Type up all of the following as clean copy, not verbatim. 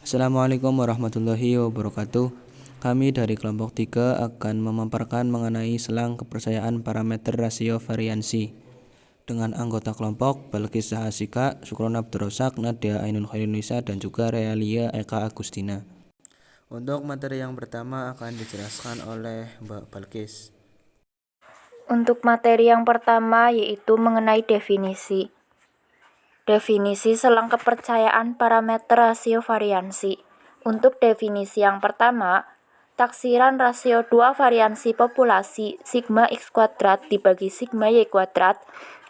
Assalamualaikum warahmatullahi wabarakatuh. Kami dari kelompok 3 akan memaparkan mengenai selang kepercayaan parameter rasio variansi dengan anggota kelompok Balkis Sahasika, Sukron Abdurrazak, Nadia Ainun Khairunisa, dan juga Realia Eka Agustina. Untuk materi yang pertama akan dijelaskan oleh Mbak Balkis. Untuk materi yang pertama yaitu mengenai definisi. Definisi selang kepercayaan parameter rasio variansi. Untuk definisi yang pertama, taksiran rasio dua variansi populasi sigma X kuadrat dibagi sigma Y kuadrat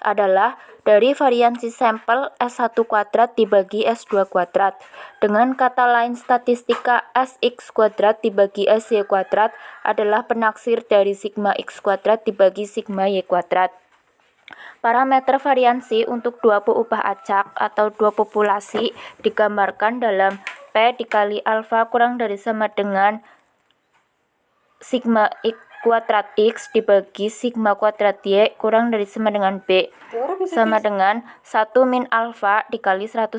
adalah dari variansi sampel S1 kuadrat dibagi S2 kuadrat. Dengan kata lain, statistika Sx kuadrat dibagi Sy kuadrat adalah penaksir dari sigma X kuadrat dibagi sigma Y kuadrat. Parameter variansi untuk dua peubah acak atau dua populasi digambarkan dalam P dikali alfa kurang dari sama dengan sigma X kuadrat X dibagi sigma kuadrat Y kurang dari sama dengan B sama dengan 1 min alfa dikali 100%.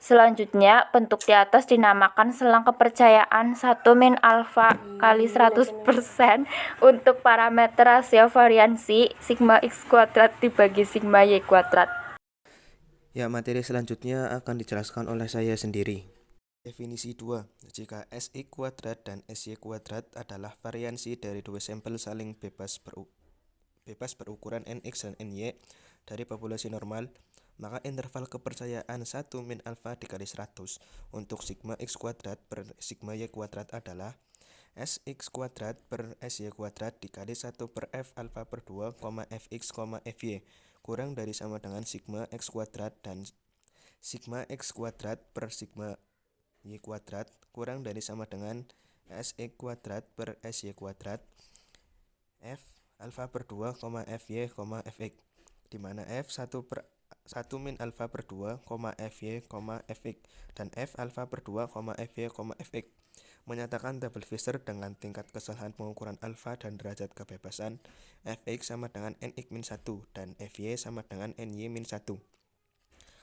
Selanjutnya, bentuk di atas dinamakan selang kepercayaan 1 min alfa kali 100% untuk parameter rasio variansi sigma X kuadrat dibagi sigma Y kuadrat. Ya, materi selanjutnya akan dijelaskan oleh saya sendiri. Definisi 2. Jika Sx kuadrat dan Sy kuadrat adalah variansi dari dua sampel saling bebas berukuran Nx dan Ny dari populasi normal, maka interval kepercayaan 1 min alfa dikali 100 untuk sigma X kuadrat per sigma Y kuadrat adalah Sx kuadrat per Sy kuadrat dikali 1 per F alfa per 2, Fx, Fy kurang dari sama dengan sigma X kuadrat dan sigma X kuadrat per sigma Y kuadrat kurang dari sama dengan Sx kuadrat per Sy kuadrat F alfa per 2, Fy, Fx, di mana F 1 min alfa per 2, Fy, Fx, dan F alfa per 2, Fy, Fx menyatakan tabel Fisher dengan tingkat kesalahan pengukuran alfa dan derajat kebebasan Fx sama dengan Nx-1 dan Fy sama dengan Ny-1.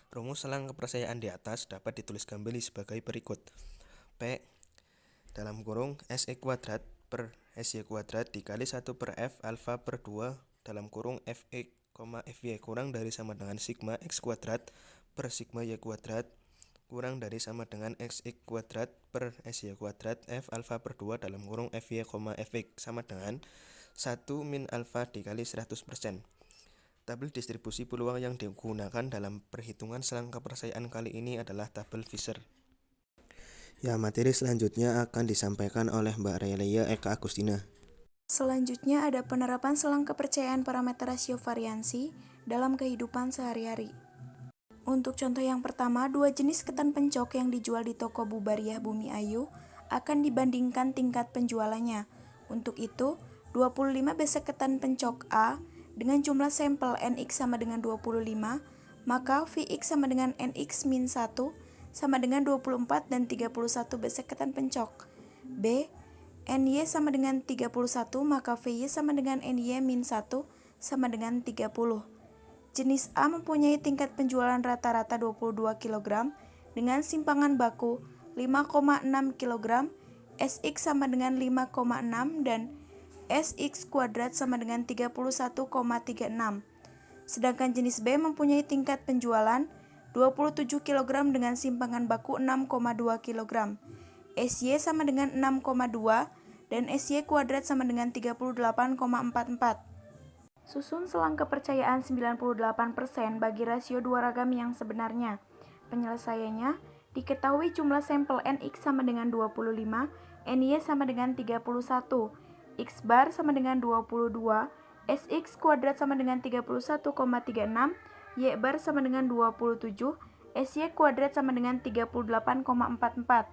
Rumus selang kepercayaan di atas dapat ditulis kembali sebagai berikut. P dalam kurung Sx kuadrat per Sy kuadrat dikali 1 per F alfa per 2 dalam kurung Fx, Fy kurang dari sama dengan sigma X kuadrat per sigma Y kuadrat kurang dari sama dengan Xx kuadrat per Sy kuadrat F alfa per 2 dalam kurung Fy, Fx sama dengan 1 min alfa dikali 100%. Tabel distribusi peluang yang digunakan dalam perhitungan selang kepercayaan kali ini adalah tabel Fisher. Ya, materi selanjutnya akan disampaikan oleh Mbak Realia Eka Agustina. Selanjutnya ada penerapan selang kepercayaan parameter rasio variansi dalam kehidupan sehari-hari. Untuk contoh yang pertama, dua jenis ketan pencok yang dijual di toko Bubariah Bumi Ayu akan dibandingkan tingkat penjualannya. Untuk itu, 25 besek ketan pencok A dengan jumlah sampel Nx sama dengan 25, maka Vx sama dengan Nx min 1 sama dengan 24 dan 31 besek ketan pencok. B. Ny sama dengan 31, maka Vy sama dengan Ny min 1 sama dengan 30. Jenis A mempunyai tingkat penjualan rata-rata 22 kg dengan simpangan baku 5,6 kg, Sx sama dengan 5,6 dan Sx kuadrat sama dengan 31,36. Sedangkan jenis B mempunyai tingkat penjualan 27 kg dengan simpangan baku 6,2 kg, Sy sama dengan 6,2 dan Sy kuadrat sama dengan 38,44. Susun selang kepercayaan 98% bagi rasio dua ragam yang sebenarnya. Penyelesaiannya, diketahui jumlah sampel Nx sama dengan 25, Ny sama dengan 31, X bar sama dengan 22, Sx kuadrat sama dengan 31,36, Y bar sama dengan 27, Sy kuadrat sama dengan 38,44.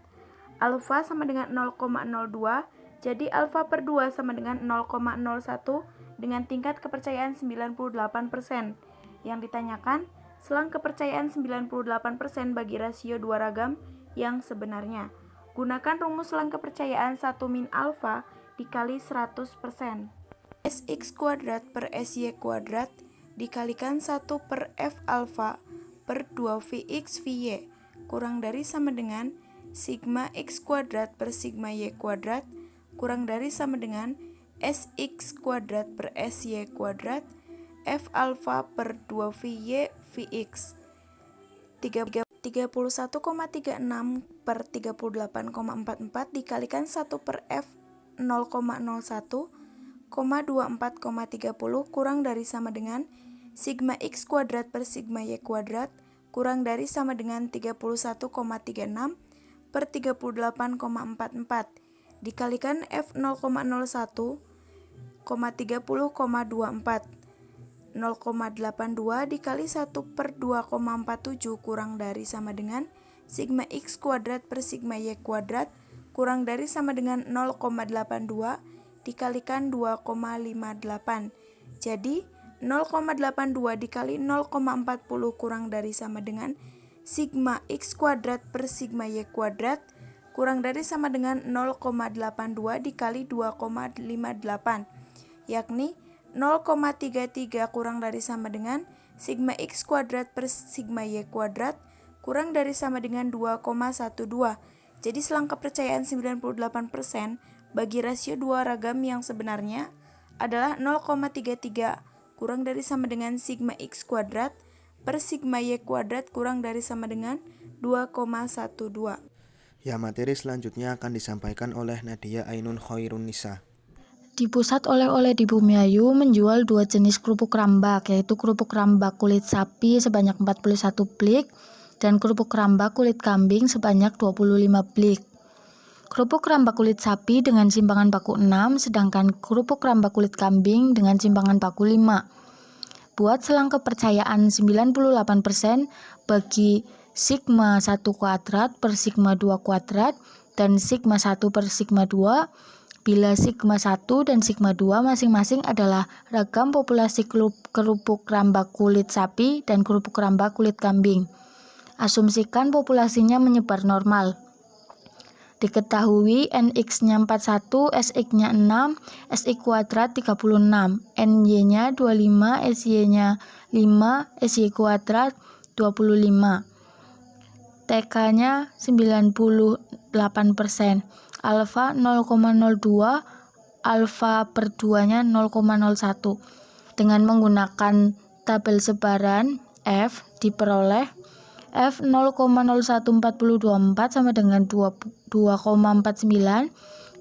Alfa sama dengan 0,02, jadi alfa per 2 sama dengan 0,01 dengan tingkat kepercayaan 98%. Yang ditanyakan, selang kepercayaan 98% bagi rasio dua ragam yang sebenarnya. Gunakan rumus selang kepercayaan 1 min alfa dikali 100%. Sx kuadrat per Sy kuadrat dikalikan 1 per F alfa per 2 Vx Vy kurang dari sama dengan sigma x kuadrat per sigma y kuadrat kurang dari sama dengan sx kuadrat per sy kuadrat f alfa per 2vy vx 31,36 per 38,44 dikalikan 1 per f 0,01, 24,30 kurang dari sama dengan sigma x kuadrat per sigma y kuadrat kurang dari sama dengan 31,36 per 38,44 dikalikan f 0,01, 30,24 0,82 dikali 1 per 2,47 kurang dari sama dengan sigma x kuadrat per sigma y kuadrat kurang dari sama dengan 0,82 dikalikan 2,58. Jadi 0,82 dikali 0,40 kurang dari sama dengan sigma x kuadrat per sigma y kuadrat kurang dari sama dengan 0,82 dikali 2,58, yakni 0,33 kurang dari sama dengan sigma x kuadrat per sigma y kuadrat kurang dari sama dengan 2,12. Jadi selang kepercayaan 98% bagi rasio dua ragam yang sebenarnya adalah 0,33 kurang dari sama dengan sigma x kuadrat per sigma y kuadrat kurang dari sama dengan 2,12. Ya, materi selanjutnya akan disampaikan oleh Nadia Ainun Khairunisa. Di pusat oleh-oleh di Bumiayu menjual 2 jenis kerupuk rambak, yaitu kerupuk rambak kulit sapi sebanyak 41 blik dan kerupuk rambak kulit kambing sebanyak 25 blik. Kerupuk rambak kulit sapi dengan simpangan baku 6, sedangkan kerupuk rambak kulit kambing dengan simpangan baku 5. Buat selang kepercayaan 98% bagi sigma 1 kuadrat per sigma 2 kuadrat dan sigma 1 per sigma 2 bila sigma 1 dan sigma 2 masing-masing adalah ragam populasi kerupuk rambak kulit sapi dan kerupuk rambak kulit kambing. Asumsikan populasinya menyebar normal. Diketahui NX-nya 41, SX-nya 6, SI kuadrat 36, NY-nya 25, SY-nya 5, SY kuadrat 25. TK-nya 98%. Alfa 0,02, alfa per 2-nya 0,01. Dengan menggunakan tabel sebaran F diperoleh F 0,01424 sama dengan 2,49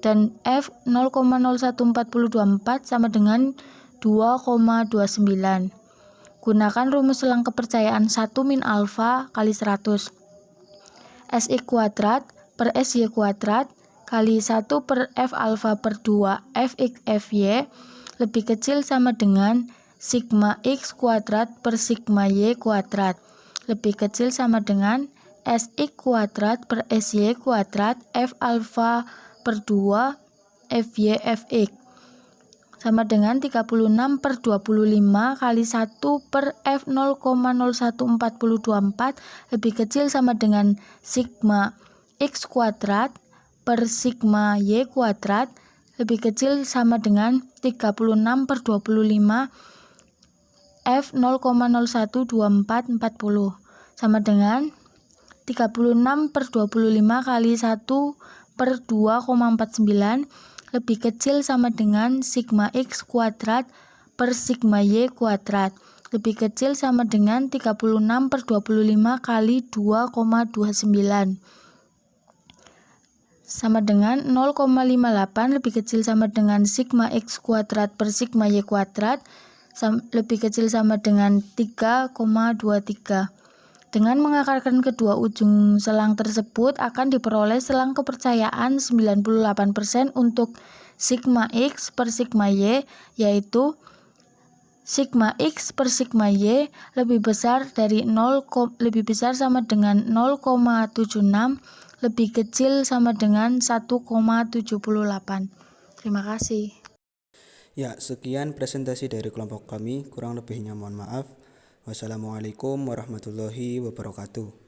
dan F 0,01424 sama dengan 2,29. Gunakan rumus selang kepercayaan 1 min alfa kali 100. SI kuadrat per SY kuadrat kali 1 per F alfa per 2 Fx Fy lebih kecil sama dengan sigma x kuadrat per sigma y kuadrat lebih kecil sama dengan SI kuadrat per SY kuadrat F alfa per 2 Fy Fx sama dengan 36 per 25 kali 1 per F 0,01424 lebih kecil sama dengan sigma x kuadrat per sigma y kuadrat lebih kecil sama dengan 36 per 25 F 0,012440 sama dengan 36 per 25 kali 1 per 2,49 lebih kecil sama dengan sigma x kuadrat per sigma y kuadrat lebih kecil sama dengan 36 per 25 kali 2,29 sama dengan 0,58 lebih kecil sama dengan sigma x kuadrat per sigma y kuadrat lebih kecil sama dengan 3,23. Dengan mengakarkan kedua ujung selang tersebut akan diperoleh selang kepercayaan 98% untuk sigma x per sigma y, yaitu sigma x per sigma y lebih besar sama dengan 0,76, lebih kecil sama dengan 1,78. Terima kasih. Ya, sekian presentasi dari kelompok kami, kurang lebihnya mohon maaf. Wassalamualaikum warahmatullahi wabarakatuh.